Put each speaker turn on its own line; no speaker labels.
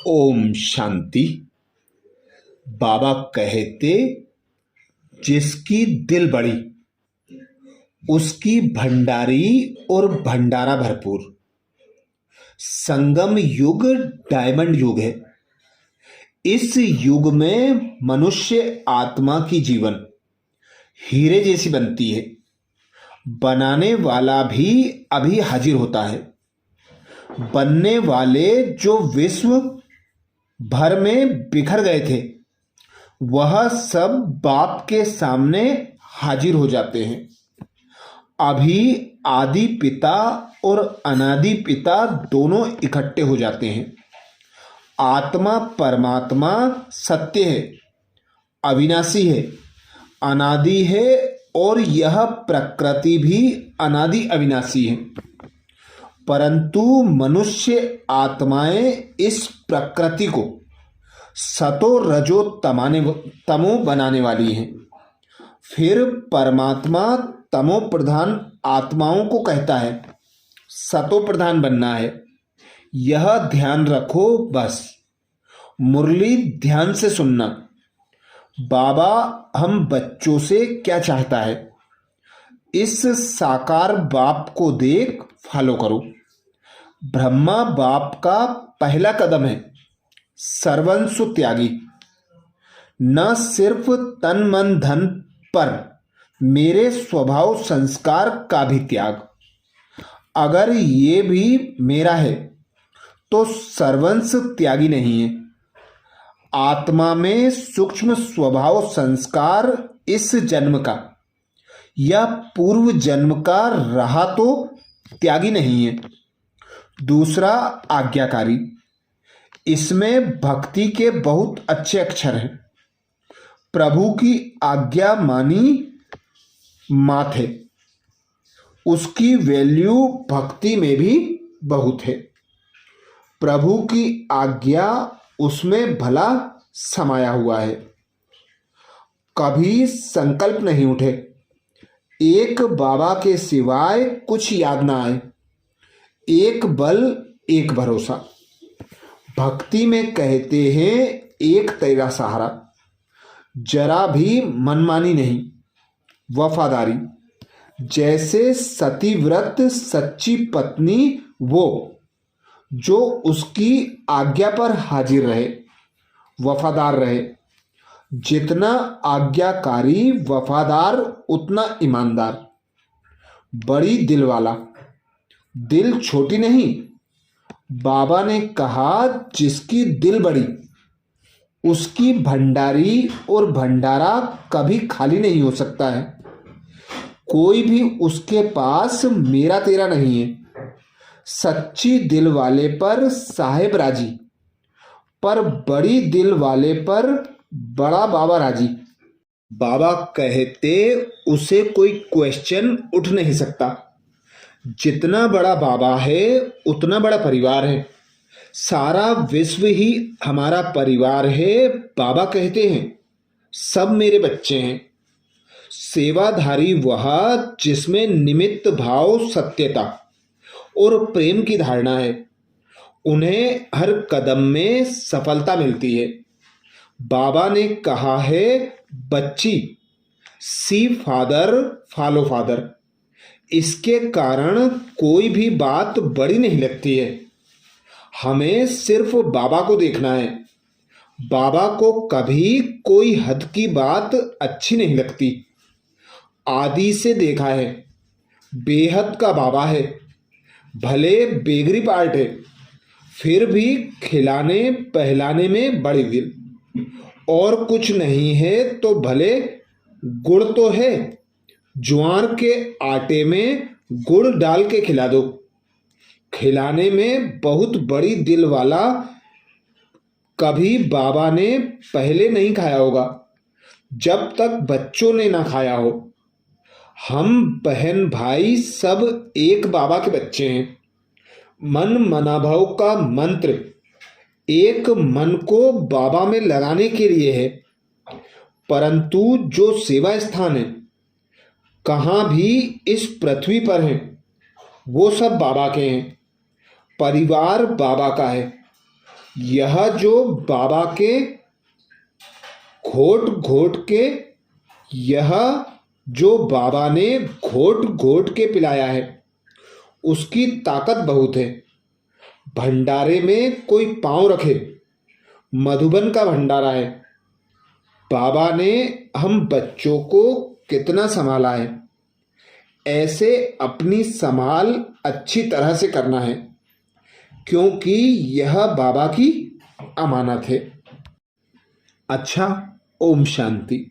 ओम शांति। बाबा कहते, जिसकी दिल बड़ी उसकी भंडारी और भंडारा भरपूर। संगम युग डायमंड युग है। इस युग में मनुष्य आत्मा की जीवन हीरे जैसी बनती है। बनाने वाला भी अभी हाजिर होता है। बनने वाले जो विश्व भर में बिखर गए थे वह सब बाप के सामने हाजिर हो जाते हैं। अभी आदि पिता और अनादि पिता दोनों इकट्ठे हो जाते हैं। आत्मा परमात्मा सत्य है, अविनाशी है, अनादि है और यह प्रकृति भी अनादि अविनाशी है। परंतु मनुष्य आत्माएं इस प्रकृति को सतो रजो तमो बनाने वाली हैं। फिर परमात्मा तमो प्रधान आत्माओं को कहता है सतो प्रधान बनना है। यह ध्यान रखो बस। मुरली ध्यान से सुनना। बाबा हम बच्चों से क्या चाहता है, इस साकार बाप को देख फॉलो करो। ब्रह्मा बाप का पहला कदम है सर्वंसु त्यागी। न सिर्फ तन मन धन पर मेरे स्वभाव संस्कार का भी त्याग। अगर ये भी मेरा है तो सर्वंस त्यागी नहीं है। आत्मा में सूक्ष्म स्वभाव संस्कार इस जन्म का या पूर्व जन्म का रहा तो त्यागी नहीं है। दूसरा आज्ञाकारी। इसमें भक्ति के बहुत अच्छे अक्षर हैं। प्रभु की आज्ञा मानी मात है। उसकी वैल्यू भक्ति में भी बहुत है। प्रभु की आज्ञा उसमें भला समाया हुआ है। कभी संकल्प नहीं उठे एक बाबा के सिवाय कुछ याद ना आए। एक बल एक भरोसा। भक्ति में कहते हैं एक तेरा सहारा। जरा भी मनमानी नहीं, वफादारी। जैसे सती व्रत सच्ची पत्नी वो जो उसकी आज्ञा पर हाजिर रहे, वफादार रहे। जितना आज्ञाकारी वफादार उतना ईमानदार। बड़ी दिल वाला। दिल छोटी नहीं। बाबा ने कहा जिसकी दिल बड़ी उसकी भंडारी और भंडारा कभी खाली नहीं हो सकता है। कोई भी उसके पास मेरा तेरा नहीं है। सच्ची दिल वाले पर साहेब राजी, पर बड़ी दिल वाले पर बड़ा बाबा राजी। बाबा कहते उसे कोई क्वेश्चन उठ नहीं सकता। जितना बड़ा बाबा है उतना बड़ा परिवार है। सारा विश्व ही हमारा परिवार है। बाबा कहते हैं सब मेरे बच्चे हैं। सेवाधारी वह जिसमें निमित्त भाव सत्यता और प्रेम की धारणा है। उन्हें हर कदम में सफलता मिलती है। बाबा ने कहा है बच्ची सी फादर फॉलो फादर। इसके कारण कोई भी बात बड़ी नहीं लगती है। हमें सिर्फ बाबा को देखना है। बाबा को कभी कोई हद की बात अच्छी नहीं लगती। आदि से देखा है बेहद का बाबा है। भले बेगरी पार्ट है फिर भी खिलाने पहलाने में बड़ी दिल। और कुछ नहीं है तो भले गुड़ तो है, ज्वार के आटे में गुड़ डाल के खिला दो। खिलाने में बहुत बड़ी दिल वाला। कभी बाबा ने पहले नहीं खाया होगा जब तक बच्चों ने ना खाया हो। हम बहन भाई सब एक बाबा के बच्चे हैं। मन मनाभाव का मंत्र एक मन को बाबा में लगाने के लिए है। परंतु जो सेवा स्थान है कहाँ भी इस पृथ्वी पर हैं वो सब बाबा के हैं। परिवार बाबा का है। यह जो बाबा के घोट घोट के यह जो बाबा ने घोट घोट के पिलाया है उसकी ताकत बहुत है। भंडारे में कोई पांव रखे, मधुबन का भंडारा है। बाबा ने हम बच्चों को कितना संभाला है, ऐसे अपनी संभाल अच्छी तरह से करना है, क्योंकि यह बाबा की अमानत है। अच्छा, ओम शांति।